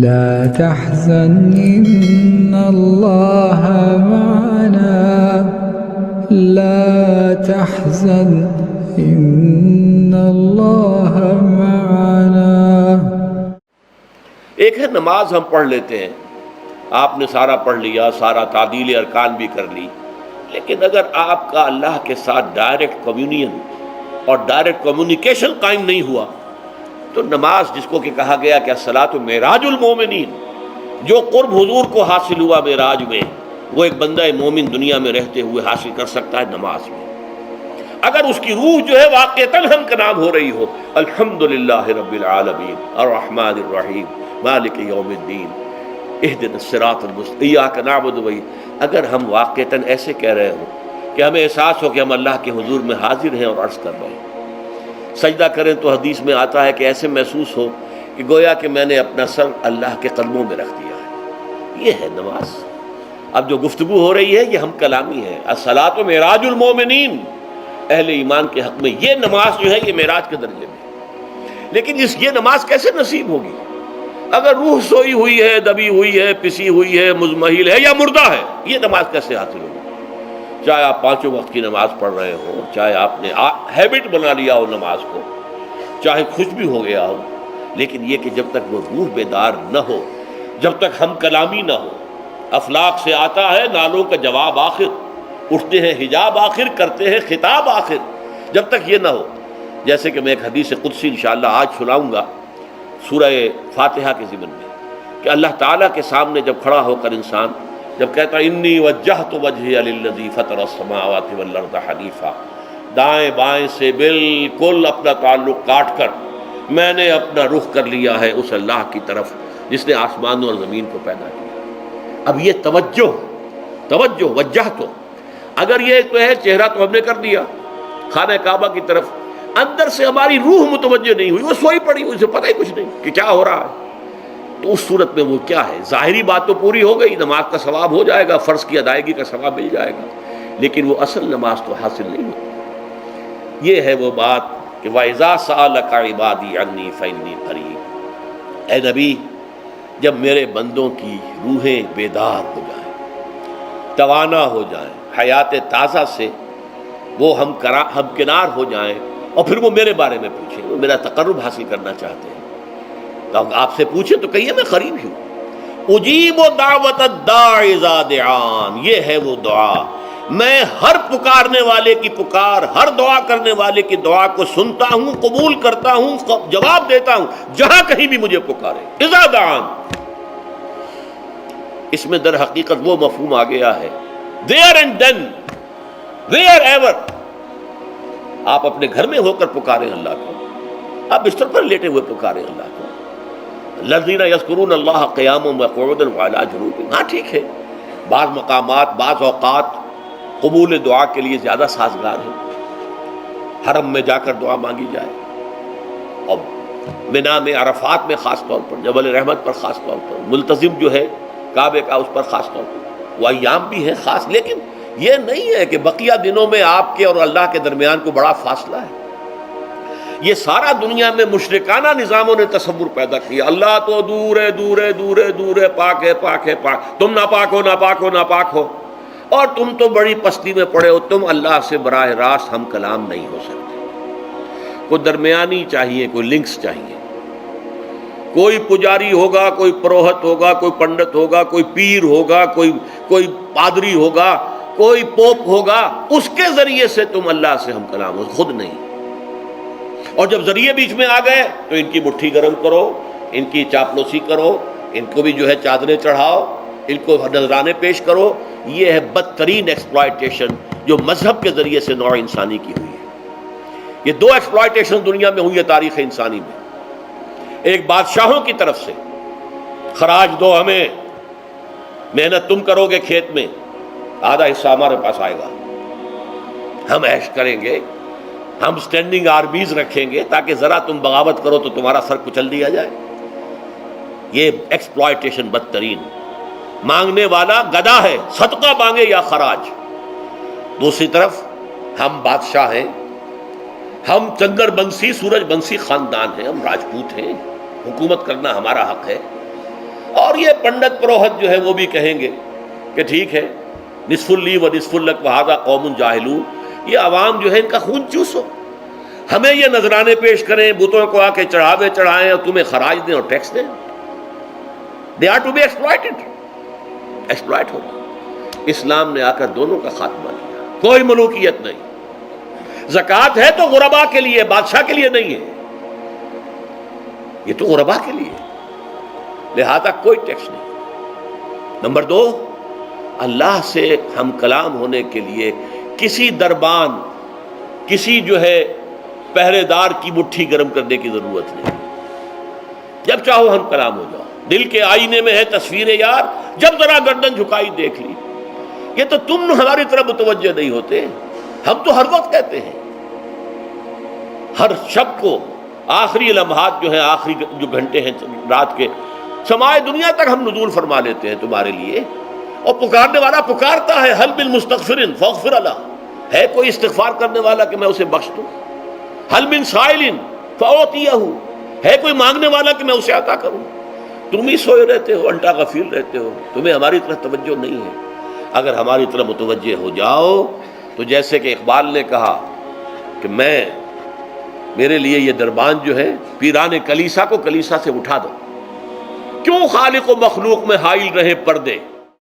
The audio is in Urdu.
لا تحزن إن الله معنا لا تحزن إن الله معنا۔ ایک ہے نماز ہم پڑھ لیتے ہیں، آپ نے سارا پڑھ لیا، سارا تعدیل ارکان بھی کر لی، لیکن اگر آپ کا اللہ کے ساتھ ڈائریکٹ کمیونین اور ڈائریکٹ کمیونیکیشن قائم نہیں ہوا تو نماز، جس کو کہ کہا گیا کہ الصلاۃ معراج المومنین، جو قرب حضور کو حاصل ہوا معراج میں، وہ ایک بندہ مومن دنیا میں رہتے ہوئے حاصل کر سکتا ہے نماز میں، اگر اس کی روح جو ہے واقعتاً ہم کلام ہو رہی ہو، الحمدللہ رب العالمین الرحمن الرحیم مالک یوم الدین اہدنا الصراط المستقیم ایاک نعبد و اگر ہم واقعتاً ایسے کہہ رہے ہوں کہ ہمیں احساس ہو کہ ہم اللہ کے حضور میں حاضر ہیں اور عرض کر رہے ہیں، سجدہ کریں تو حدیث میں آتا ہے کہ ایسے محسوس ہو کہ گویا کہ میں نے اپنا سر اللہ کے قدموں میں رکھ دیا ہے، یہ ہے نماز۔ اب جو گفتگو ہو رہی ہے یہ ہم کلامی ہے، الصلاۃ معراج المومنین، اہل ایمان کے حق میں یہ نماز جو ہے یہ معراج کے درجے میں، لیکن یہ نماز کیسے نصیب ہوگی؟ اگر روح سوئی ہوئی ہے، دبی ہوئی ہے، پسی ہوئی ہے، مزمحل ہے یا مردہ ہے، یہ نماز کیسے حاصل ہوگی؟ چاہے آپ پانچوں وقت کی نماز پڑھ رہے ہوں، چاہے آپ نے ہیبٹ بنا لیا ہو نماز کو، چاہے خوش بھی ہو گیا ہو، لیکن یہ کہ جب تک وہ روح بیدار نہ ہو، جب تک ہم کلامی نہ ہو، افلاق سے آتا ہے نالوں کا جواب آخر، اٹھتے ہیں حجاب آخر، کرتے ہیں خطاب آخر، جب تک یہ نہ ہو، جیسے کہ میں ایک حدیث قدسی انشاءاللہ آج سناؤں گا سورہ فاتحہ کے ضمن میں، کہ اللہ تعالیٰ کے سامنے جب کھڑا ہو کر انسان جب کہتا ہے انی وجہت وجہی للذی فطر السماوات والارض حنیفا، دائیں بائیں سے بالکل اپنا تعلق کاٹ کر میں نے اپنا رخ کر لیا ہے اس اللہ کی طرف جس نے آسمانوں اور زمین کو پیدا کیا۔ اب یہ توجہ وجہ تو اگر یہ تو ہے چہرہ تو ہم نے کر دیا خانہ کعبہ کی طرف، اندر سے ہماری روح متوجہ نہیں ہوئی، وہ سوئی پڑی ہوئی، اسے پتہ ہی کچھ نہیں کہ کیا ہو رہا ہے، تو اس صورت میں وہ کیا ہے؟ ظاہری بات تو پوری ہو گئی، نماز کا ثواب ہو جائے گا، فرض کی ادائیگی کا ثواب مل جائے گا، لیکن وہ اصل نماز تو حاصل نہیں ہوتی۔ یہ ہے وہ بات کہ وَإِذَا سَأَلَكَ عِبَادِي عَنِّي فَإِنِّي قَرِيبٌ، اے نبی جب میرے بندوں کی روحیں بیدار ہو جائیں، توانا ہو جائیں، حیات تازہ سے وہ ہم کنار ہو جائیں، اور پھر وہ میرے بارے میں پوچھیں، وہ میرا تقرب حاصل کرنا چاہتے ہیں، تو آپ سے پوچھیں تو کہیے میں قریب ہوں، اجیب دعوت الداع اذا دعان، یہ ہے وہ دعا، میں ہر پکارنے والے کی پکار، ہر دعا کرنے والے کی دعا کو سنتا ہوں، قبول کرتا ہوں، جواب دیتا ہوں جہاں کہیں بھی مجھے پکارے، اذا دعان۔ اس میں در حقیقت وہ مفہوم آ گیا ہے there and then where ever، آپ اپنے گھر میں ہو کر پکاریں اللہ کو، آپ بستر پر لیٹے ہوئے پکاریں اللہ کو، الذین یذکرون اللہ قیاما وقعودا وعلی جنوبہم، ہاں ٹھیک ہے بعض مقامات بعض اوقات قبول دعا کے لیے زیادہ سازگار ہیں، حرم میں جا کر دعا مانگی جائے، اور منا میں عرفات میں خاص طور پر، جبل رحمت پر خاص طور پر، ملتزم جو ہے کعبے کا اس پر خاص طور پر، وہ ایام بھی ہے خاص، لیکن یہ نہیں ہے کہ بقیہ دنوں میں آپ کے اور اللہ کے درمیان کو بڑا فاصلہ ہے۔ یہ سارا دنیا میں مشرکانہ نظاموں نے تصور پیدا کیا، اللہ تو دور ہے دور ہے دور ہے دور ہے، پاک ہے پاک ہے پاک، تم ناپاک ہو ناپاک ہو ناپاک ہو، اور تم تو بڑی پستی میں پڑے ہو، تم اللہ سے براہ راست ہم کلام نہیں ہو سکتے۔ کوئی درمیانی چاہیے، کوئی لنکس چاہیے، کوئی پجاری ہوگا، کوئی پروہت ہوگا، کوئی پنڈت ہوگا، کوئی پیر ہوگا، کوئی پادری ہوگا، کوئی پوپ ہوگا، اس کے ذریعے سے تم اللہ سے ہم کلام ہو، خود نہیں۔ اور جب ذریعے بیچ میں آ گئے تو ان کی مٹھی گرم کرو، ان کی چاپلوسی کرو، ان کو بھی جو ہے چادریں چڑھاؤ، ان کو نذرانے پیش کرو، یہ ہے بدترین ایکسپلائٹیشن جو مذہب کے ذریعے سے نوع انسانی کی ہوئی ہے۔ یہ دو ایکسپلائٹیشن دنیا میں ہوئی ہے تاریخ انسانی میں، ایک بادشاہوں کی طرف سے خراج دو ہمیں، محنت تم کرو گے کھیت میں، آدھا حصہ ہمارے پاس آئے گا، ہم عیش کریں گے، ہم سٹینڈنگ آرمیز رکھیں گے تاکہ ذرا تم بغاوت کرو تو تمہارا سر کچل دیا جائے۔ یہ ایکسپلائٹیشن بدترین، مانگنے والا گدھا ہے، صدقہ مانگے یا خراج۔ دوسری طرف ہم بادشاہ ہیں، ہم چندر بنسی سورج بنسی خاندان ہیں، ہم راجپوت ہیں، حکومت کرنا ہمارا حق ہے، اور یہ پنڈت پروہت جو ہے وہ بھی کہیں گے کہ ٹھیک ہے، نصف لی و نصف لک وہذا قوم جاہلون، یہ عوام جو ہے ان کا خون چوسو، ہمیں یہ نذرانے پیش کریں، بتوں کو آ کے چڑھاوے چڑھائیں اور تمہیں خراج دیں اور ٹیکس دیں. They are to be exploited. Exploit ہوگا. اسلام نے آ کر دونوں کا خاتمہ کیا، کوئی ملوکیت نہیں. زکوٰۃ ہے تو غربا کے لیے، بادشاہ کے لیے نہیں ہے، یہ تو غربا کے لیے، لہذا کوئی ٹیکس نہیں. نمبر 2، اللہ سے ہم کلام ہونے کے لیے کسی دربان، کسی جو ہے پہرے دار کی مٹھی گرم کرنے کی ضرورت نہیں. جب چاہو ہم کلام ہو جاؤ. دل کے آئینے میں ہے تصویر یار، جب ذرا گردن جھکائی دیکھ لی. یہ تو تم ہماری طرف متوجہ نہیں ہوتے، ہم تو ہر وقت کہتے ہیں، ہر شب کو آخری لمحات جو ہیں، آخری جو گھنٹے ہیں رات کے، سمائے دنیا تک ہم نزول فرما لیتے ہیں تمہارے لیے. اور پکارنے والا پکارتا ہے، حل من مستغفر فاغفر له، ہے کوئی استغفار کرنے والا کہ میں اسے بخش دوں؟ حل من سائل فاعطیہ، ہے کوئی مانگنے والا کہ میں اسے عطا کروں؟ تم ہی سوئے رہتے ہو، الٹا غفیر رہتے ہو، تمہیں ہماری طرف توجہ نہیں ہے. اگر ہماری طرف متوجہ ہو جاؤ تو جیسے کہ اقبال نے کہا کہ میرے لیے یہ دربان جو ہے، پیران کلیسا کو کلیسا سے اٹھا دو. کیوں خالق و مخلوق میں حائل رہے پردے؟